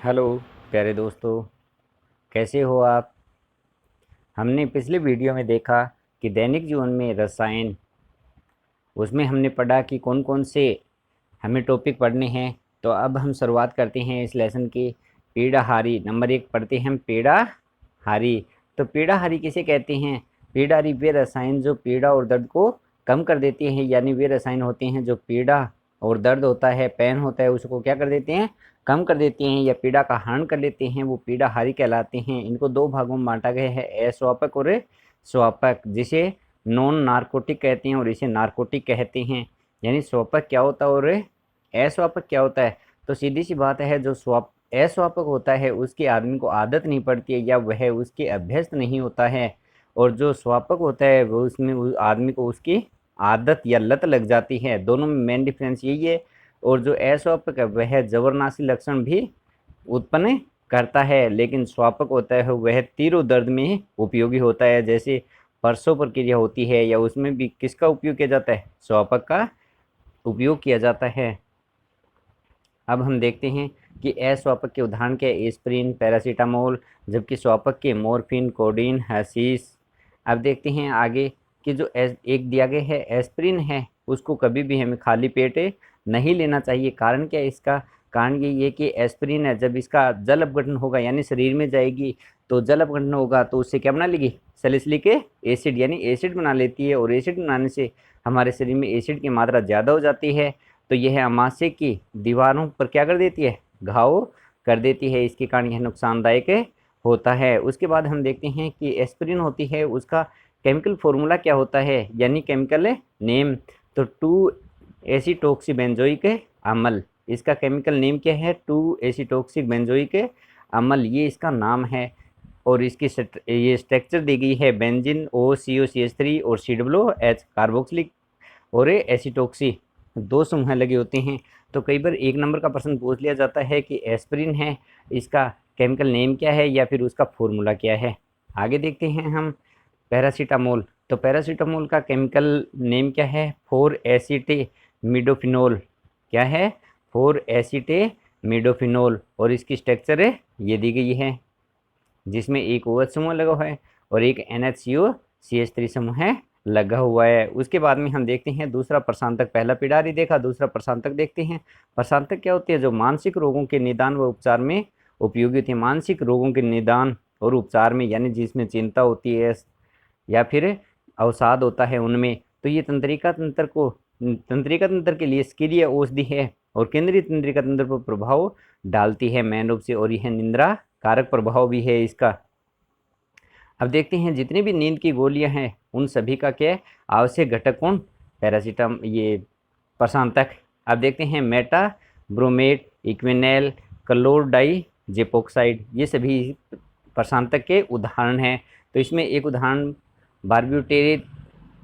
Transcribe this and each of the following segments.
Hello प्यारे दोस्तों, कैसे हो आप। हमने पिछले वीडियो में देखा कि दैनिक जीवन में रसायन, उसमें हमने पढ़ा कि कौन कौन से हमें टॉपिक पढ़ने हैं। तो अब हम शुरुआत करते हैं इस लेसन की। पीड़ाहारी नंबर 1 पढ़ते हैं हम, पीड़ाहारी। तो पीड़ाहारी किसे कहते हैं? पीड़ाहारी वे रसायन जो पीड़ा और दर्द को कम कर देते हैं, यानी वे रसायन होते हैं जो पीड़ा और दर्द होता है, पेन होता है, उसको क्या कर देते हैं? कम कर देते हैं या पीड़ा का हरण कर लेते हैं, वो पीड़ाहारी कहलाते हैं। इनको दो भागों में बांटा गया है, अस्वापक और स्वापक, जिसे नॉन नारकोटिक कहते हैं और इसे नारकोटिक कहते हैं। यानी स्वापक क्या होता है और अस्वापक क्या होता है? तो सीधी सी बात है, जो अस्वापक होता है उसके आदमी को आदत नहीं पड़ती है या वह उसके अभ्यस्त नहीं होता है, और जो स्वापक होता है वो उसमें उस आदमी को उसकी आदत या लत लग जाती है। दोनों में मेन डिफरेंस यही है। और जो अस्वापक है वह जबरनासी लक्षण भी उत्पन्न करता है, लेकिन स्वापक होता है वह तीव्र दर्द में उपयोगी होता है। जैसे परसों प्रक्रिया होती है, या उसमें भी किसका उपयोग किया जाता है? स्वापक का उपयोग किया जाता है। अब हम देखते हैं कि अस्वापक के उदाहरण क्या है। एस्प्रिन, पैरासीटामोल, जबकि स्वापक के मॉर्फिन, कोडीन, हशीश। अब देखते हैं आगे कि जो एक दिया गया है एस्प्रिन है, उसको कभी भी हमें खाली पेट नहीं लेना चाहिए। कारण क्या है इसका? कारण ये कि एस्प्रिन है, जब इसका जल अपघटन होगा यानी शरीर में जाएगी, तो जल अपघटन होगा तो उससे क्या बना लेगी? सैलिसिलिक एसिड, यानी एसिड बना लेती है, और एसिड बनाने से हमारे शरीर में एसिड की मात्रा ज़्यादा हो जाती है। तो यह आमाशय की दीवारों पर क्या कर देती है? घाव कर देती है। इसके कारण यह नुकसानदायक होता है। उसके बाद हम देखते हैं कि एस्पिरिन होती है, उसका केमिकल फॉर्मूला क्या होता है, यानी केमिकल नेम। तो 2 एसीटोक्सी बेंजोइक अम्ल, इसका केमिकल नेम क्या है? 2 एसीटोक्सिक बेंजोइक अम्ल, ये इसका नाम है। और इसकी ये स्ट्रक्चर दी गई है, बेंजीन OCO CH3 और COOH कार्बोक्सिलिक और एसिटोक्सी, दो समूह लगे होते हैं। तो कई बार एक नंबर का प्रश्न पूछ लिया जाता है कि एस्पिरिन है, इसका केमिकल नेम क्या है या फिर उसका फॉर्मूला क्या है। आगे देखते हैं हम पैरासीटामोल। तो पैरासीटामोल का केमिकल नेम क्या है? 4-एसिटेमिडोफिनोल। क्या है? 4-एसिटेमिडोफिनोल। और इसकी स्ट्रक्चर है ये दी गई है, जिसमें एक OH समूह लगा हुआ है और एक NHCO CH3 समूह है लगा हुआ है। उसके बाद में हम देखते हैं दूसरा प्रशांतक। पहला पिडारी देखा, दूसरा प्रशांतक देखते हैं। प्रशांतक क्या होती है? जो मानसिक रोगों के निदान व उपचार में उपयोगी होती है। मानसिक रोगों के निदान और उपचार में, यानी जिसमें चिंता होती है या फिर अवसाद होता है उनमें। तो ये तंत्रिका तंत्र के लिए सक्रिय औषधि है और केंद्रीय तंत्रिका तंत्र पर प्रभाव डालती है मेन रूप से, और यह निंद्रा कारक प्रभाव भी है इसका। अब देखते हैं जितनी भी नींद की गोलियां हैं उन सभी का क्या आवश्यक घटक कौन? पैरासीटाम, ये प्रशांतक। अब देखते हैं मेटा ब्रोमेट, इक्विनेल, क्लोरडाइजेपोक्साइड, ये सभी प्रशांतक के उदाहरण हैं। तो इसमें एक उदाहरण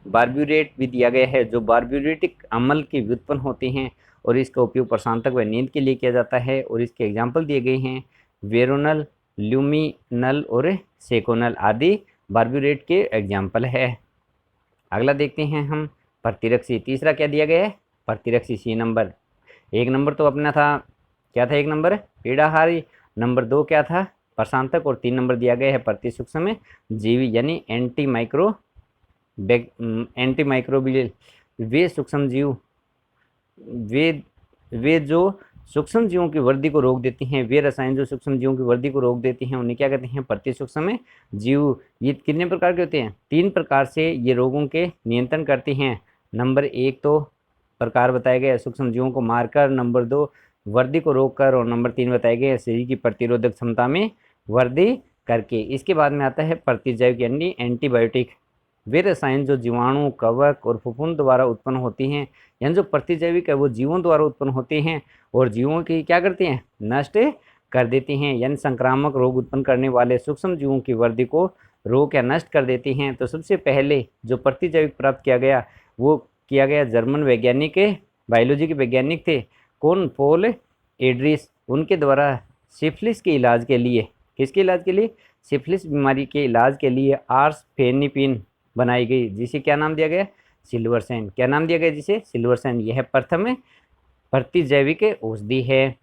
बारब्यूरेट भी दिया गया है, जो बारब्यूरेटिक अम्ल के व्युत्पन्न होते हैं, और इसका उपयोग प्रशांतक व नींद के लिए किया जाता है। और इसके एग्जाम्पल दिए गए हैं, वेरोनल, ल्यूमिनल और सेकोनल आदि बारब्यूरेट के एग्जाम्पल है। अगला देखते हैं हम प्रतिरक्षी। तीसरा क्या दिया गया है? प्रतिरक्षी, C नंबर। एक नंबर तो अपना था, क्या था? एक नंबर पीड़ाहारी, नंबर 2 क्या था? प्रशांतक, और 3 नंबर दिया गया है प्रतिसूक्ष्म जीवी, यानी एंटी माइक्रोबियल। वे सूक्ष्म जीव, वे वे जो सूक्ष्म जीवों की वृद्धि को रोक देती हैं, वे रसायन जो सूक्ष्म जीवों की वृद्धि को रोक देती हैं, उन्हें क्या कहते हैं? प्रतिसूक्ष्म जीव। ये कितने प्रकार के होते हैं? 3 प्रकार से ये रोगों के नियंत्रण करते हैं। नंबर 1 तो प्रकार बताए गए सूक्ष्म जीवों को मारकर, नंबर 2 वृद्धि को रोककर, और नंबर 3 बताए गए शरीर की प्रतिरोधक क्षमता में वृद्धि करके। इसके बाद में आता है प्रतिजैविक, यानी एंटीबायोटिक। वे रसायन जो जीवाणु, कवक और फफूंद द्वारा उत्पन्न होती हैं, यानी जो प्रतिजैविक है वो जीवों द्वारा उत्पन्न होते हैं और जीवों की क्या करते हैं? नष्ट कर देते हैं। यानी संक्रामक रोग उत्पन्न करने वाले सूक्ष्म जीवों की वृद्धि को रोक या नष्ट कर देती हैं। तो सबसे पहले जो प्रतिजैविक प्राप्त किया गया वो किया गया जर्मन वैज्ञानिक, बायोलॉजी के वैज्ञानिक थे, कौन? पॉल एड्रिस। उनके द्वारा सिफिलिस के इलाज के लिए, किसके इलाज के लिए? सिफिलिस बीमारी के इलाज के लिए आर्सफेनिपिन बनाई गई, जिसे क्या नाम दिया गया? सिल्वरसेन। क्या नाम दिया गया जिसे? सिल्वरसेन। यह प्रथम प्रतिजैविक औषधि है।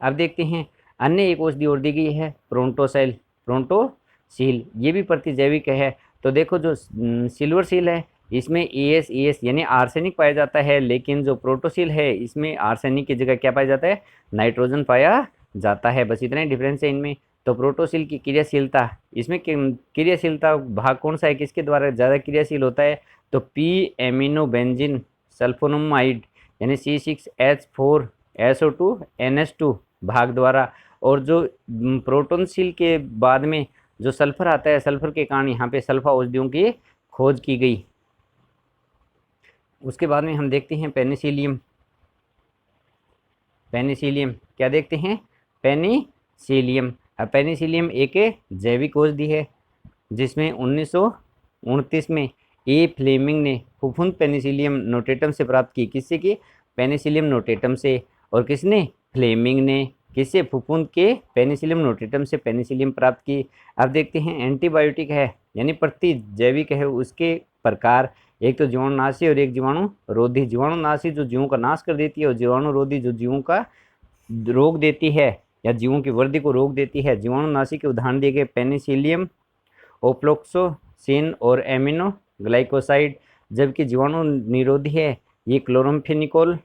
अब देखते हैं अन्य एक औषधि और दी गई है प्रोटोसील, ये भी प्रतिजैविक है। तो देखो जो सिल्वर सील है इसमें एस यानी आर्सेनिक पाया जाता है, लेकिन जो प्रोटोसील है इसमें आर्सेनिक की जगह क्या पाया जाता है, नाइट्रोजन पाया जाता है। बस इतना ही डिफरेंस है इनमें। तो प्रोटोसील की क्रियाशीलता, इसमें क्रियाशीलता भाग कौन सा है, किसके द्वारा ज़्यादा क्रियाशील होता है, तो पी एमिनो बेंजीन सल्फोनमाइड यानी C6H4SO2NH2 भाग द्वारा। और जो प्रोटोनसील के बाद में जो सल्फर आता है, सल्फर के कारण यहाँ पे सल्फा औषधियों की खोज की गई। उसके बाद में हम देखते हैं पेनिसिलियम। क्या देखते हैं, पेनिसिलियम। अब पेनिसिलियम एक जैविक औषधि है जिसमें 1929 में ए फ्लेमिंग ने फुफुंद पेनिसिलियम नोटेटम से प्राप्त की। किससे की, पेनिसिलियम नोटेटम से। और किसने, फ्लेमिंग ने। किससे, फुफुंद के पेनिसिलियम नोटेटम से पेनिसिलियम प्राप्त की। अब देखते हैं एंटीबायोटिक है यानी प्रतिजैविक है, उसके प्रकार एक तो जीवाणुनाशी और एक जीवाणुरोधी। जीवाणुनाशी जो जीवों का नाश कर देती है, और जीवाणुरोधी जो जीवों का रोग देती है या जीवों की वृद्धि को रोक देती है। जीवाणुनाशी के उदाहरण दिए गए पेनिसिलियम, ओफ्लोक्सोसिन और एमिनो ग्लाइकोसाइड। जबकि जीवाणु निरोधी है ये क्लोरमफेनिकोल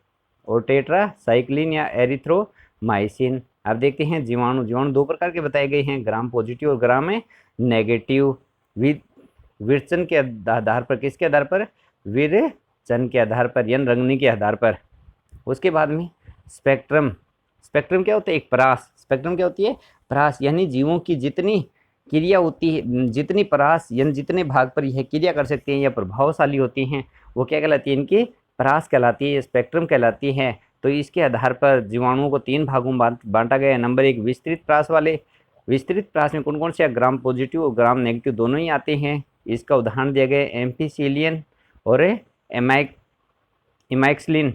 और टेट्रासाइक्लिन या एरिथ्रोमाइसिन। अब देखते हैं जीवाणु दो प्रकार के बताए गए हैं, ग्राम पॉजिटिव और ग्राम नेगेटिव। विरचन के आधार पर, किसके आधार पर, विरचन के आधार पर यानी रंगनी के आधार पर। उसके बाद में स्पेक्ट्रम क्या होता है, एक परास। स्पेक्ट्रम क्या होती है, परास, यानी जीवों की जितनी क्रिया होती है, जितनी परास यानी जितने भाग पर यह क्रिया कर सकते हैं या प्रभावशाली होती हैं, वो क्या कहलाती है, इनकी परास कहलाती है, स्पेक्ट्रम कहलाती है। तो इसके आधार पर जीवाणुओं को 3 भागों में बांटा गया है। नंबर 1 विस्तृत परास वाले। विस्तृत परास में कौन कौन से, ग्राम पॉजिटिव और ग्राम नेगेटिव दोनों ही आते हैं। इसका उदाहरण दिया गया एम्फिसिलियन और इमाइक्सलिन।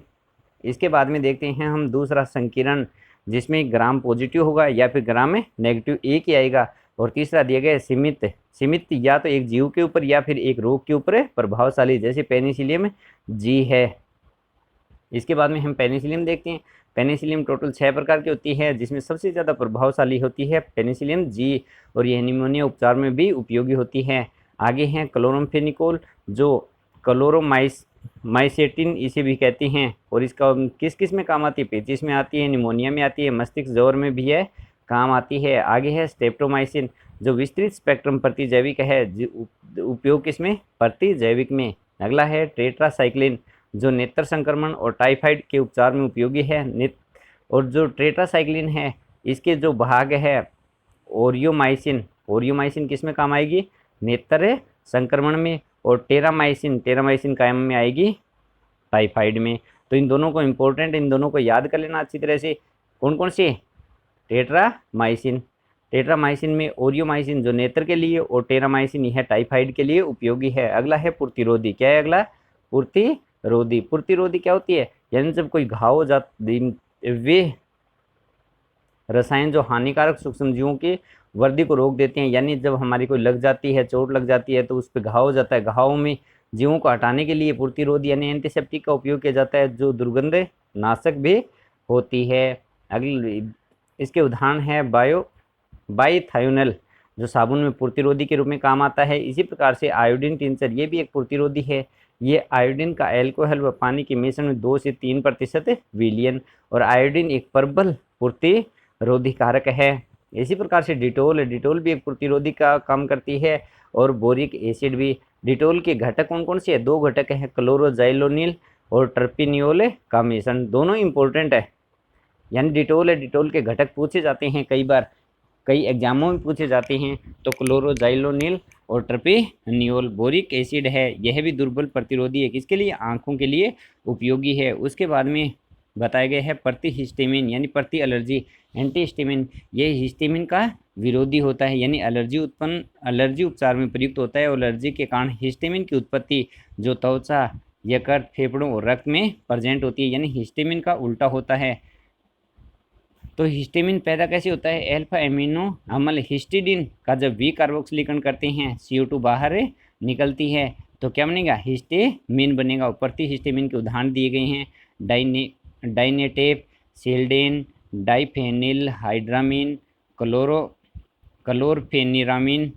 इसके बाद में देखते हैं हम दूसरा संकीर्ण, जिसमें ग्राम पॉजिटिव होगा या फिर ग्राम नेगेटिव एक ही आएगा। और तीसरा दिया गया सीमित या तो एक जीव के ऊपर या फिर एक रोग के ऊपर प्रभावशाली, जैसे पेनिसिलियम जी है। इसके बाद में हम पेनिसिलियम देखते हैं। पेनिसिलियम टोटल 6 प्रकार की होती है, जिसमें सबसे ज़्यादा प्रभावशाली होती है पेनिसिलियम जी, और यह निमोनिया उपचार में भी उपयोगी होती है। आगे हैं क्लोरमफेनिकोल, जो क्लोरोमाइसेटिन इसे भी कहते हैं, और इसका किस किस में काम आती है, पेचिश में आती है, निमोनिया में आती है, मस्तिष्क ज्वर में भी है काम आती है। आगे है स्ट्रेप्टोमाइसिन, जो विस्तृत स्पेक्ट्रम प्रतिजैविक है, उपयोग किसमें, प्रतिजैविक में। अगला है टेट्रासाइक्लिन, जो नेत्र संक्रमण और टाइफाइड के उपचार में उपयोगी है। और जो टेट्रासाइक्लिन है इसके जो भाग है ओरियोमाइसिन किस में काम आएगी, नेत्र संक्रमण में। और टेरामाइसिन काम में आएगी टाइफाइड में। तो इन दोनों को इम्पोर्टेंट, इन दोनों को याद कर लेना अच्छी तरह से। कौन कौन से, टेट्रामाइसिन में ओरियोमाइसिन जो नेत्र के लिए, और टेरामाइसिन यह टाइफाइड के लिए उपयोगी है। अगला है पूर्तिरोधी। क्या है अगला, पूर्तिरोधी क्या होती है, यानी जब कोई घाव हो वे रसायन जो हानिकारक सूक्ष्मजीवों की वृद्धि को रोक देते हैं, यानी जब हमारी कोई लग जाती है, चोट लग जाती है, तो उस पर घाव हो जाता है, घाव में जीवों को हटाने के लिए पूर्तिरोधी यानी एंटीसेप्टिक का उपयोग किया जाता है, जो दुर्गंध नाशक भी होती है। अगली इसके उदाहरण है बाईथायोनल, जो साबुन में पूर्तिरोधी के रूप में काम आता है। इसी प्रकार से आयोडीन टिंचर, ये भी एक पूर्तिरोधी है। ये आयोडीन का अल्कोहल व पानी के मिश्रण में 2 से 3% विलयन, और आयोडीन एक प्रबल पूर्तिरोधी कारक है। इसी प्रकार से डिटोल भी एक प्रतिरोधी का काम करती है, और बोरिक एसिड भी। डिटोल के घटक कौन कौन से हैं, 2 घटक हैं, क्लोरोजाइलोनिल और टर्पिनियोल का मिश्रण, दोनों इंपॉर्टेंट है। यानी डिटोल के घटक पूछे जाते हैं, कई बार कई एग्जामों में पूछे जाते हैं। तो क्लोरोजाइलोनिल और टर्पिनियोल। बोरिक एसिड है, यह भी दुर्बल प्रतिरोधी है, किसके लिए, आँखों के लिए उपयोगी है। उसके बाद में बताया गया है प्रतिहिस्टामिन यानी प्रति एलर्जी, एंटीहिस्टामिन, ये हिस्टामिन का विरोधी होता है, यानी एलर्जी उपचार में प्रयुक्त होता है। और एलर्जी के कारण हिस्टामिन की उत्पत्ति जो त्वचा, यकृत, फेफड़ों और रक्त में प्रेजेंट होती है, यानी हिस्टामिन का उल्टा होता है। तो हिस्टामिन पैदा कैसे होता है, अल्फा एमिनो अम्ल हिस्टिडीन का जब वी कार्बोक्सिलीकरण करते हैं, CO2 बाहर निकलती है, तो क्या बनेगा, हिस्टामिन बनेगा। प्रतिहिस्टामिन के उदाहरण दिए गए हैं, डाइनेटेप, सेल्डेन, डाइफेनिलहाइड्रामीन, क्लोरफेनिरामीन।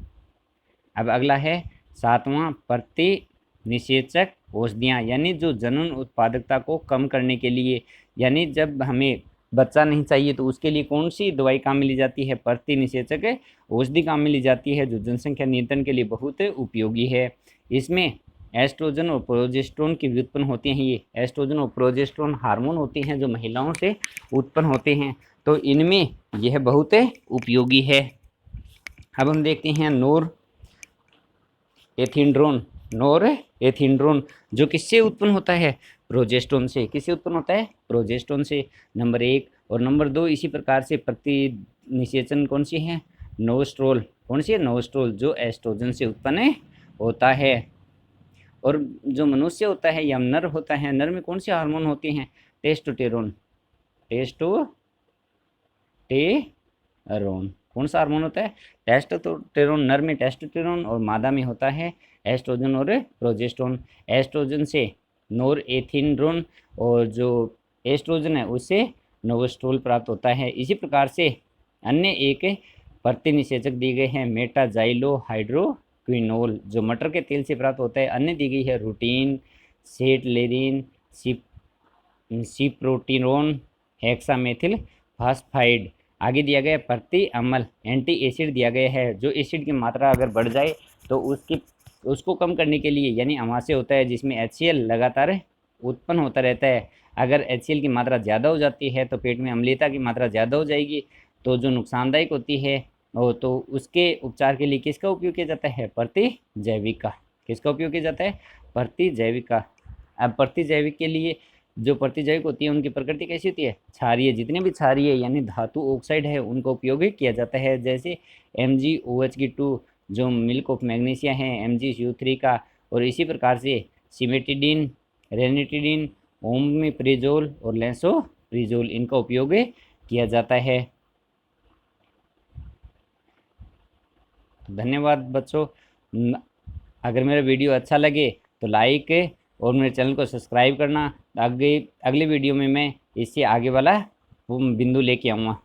अब अगला है 7वां प्रतिनिषेचक औषधियाँ, यानी जो जनन उत्पादकता को कम करने के लिए, यानी जब हमें बच्चा नहीं चाहिए तो उसके लिए कौन सी दवाई काम में ली जाती है? प्रतिनिषेचक औषधि काम में ली जाती है, जो जनसंख्या नियंत्रण के लिए बहुत उपयोगी है। इसमें एस्ट्रोजन और प्रोजेस्टेरोन की व्युत्पन्न होते हैं। ये एस्ट्रोजन और प्रोजेस्टेरोन हार्मोन होते हैं जो महिलाओं से उत्पन्न होते हैं, तो इनमें यह बहुत उपयोगी है। अब हम देखते हैं नोर एथिंड्रोन जो किससे उत्पन्न होता है? प्रोजेस्टेरोन से। किससे उत्पन्न होता है? प्रोजेस्टेरोन से, नंबर 1। और नंबर 2 इसी प्रकार से प्रतिनिषेचन कौन सी है? नोस्ट्रोल। कौन सी है? नोस्ट्रोल, जो एस्ट्रोजन से उत्पन्न होता है। और जो मनुष्य होता है या नर होता है, नर में कौन से हार्मोन होते हैं? टेस्टोस्टेरोन। कौन सा हार्मोन होता है? टेस्टोस्टेरोन। नर में टेस्टोस्टेरोन और मादा में होता है एस्ट्रोजन और प्रोजेस्टेरोन। एस्ट्रोजन से नोरएथिंड्रोन और जो एस्ट्रोजन है उससे नोस्ट्रोल प्राप्त होता है। इसी प्रकार से अन्य एक प्रतिनिषेचक दिए गए हैं मेटाजाइलोहाइड्रोक्विनोल, जो मटर के तेल से प्राप्त होता है। अन्य दी गई है रूटीन, सेटलेरिन, सिप्रोटिनोन, हेक्सामेथिल फास्फाइड। आगे दिया गया प्रति अम्ल एंटी एसिड दिया गया है। जो एसिड की मात्रा अगर बढ़ जाए तो उसको कम करने के लिए, यानी अमाशय होता है जिसमें HCl लगातार उत्पन्न होता रहता है। अगर HCl की मात्रा ज़्यादा हो जाती है तो पेट में अम्लीयता की मात्रा ज़्यादा हो जाएगी, तो जो नुकसानदायक होती है, तो उसके उपचार के लिए किसका उपयोग किया जाता है? प्रतिजैविक का। किसका उपयोग किया जाता है? प्रतिजैविक का। अब प्रतिजैविक के लिए जो प्रतिजैविक होती है उनकी प्रकृति कैसी होती है? क्षारीय। जितने भी क्षारीय यानी धातु ऑक्साइड है उनका उपयोग किया जाता है, जैसे MgOH2 जो मिल्क ऑफ मैग्नीशिया है, MgCO3 का। और इसी प्रकार से सिमेटिडिन, रेनिटिडिन, ओमेप्रिजोल और लेंसोप्रिजोल, इनका उपयोग किया जाता है। धन्यवाद बच्चों। अगर मेरा वीडियो अच्छा लगे तो लाइक और मेरे चैनल को सब्सक्राइब करना। अगले वीडियो में मैं इससे आगे वाला बिंदु लेके आऊँगा।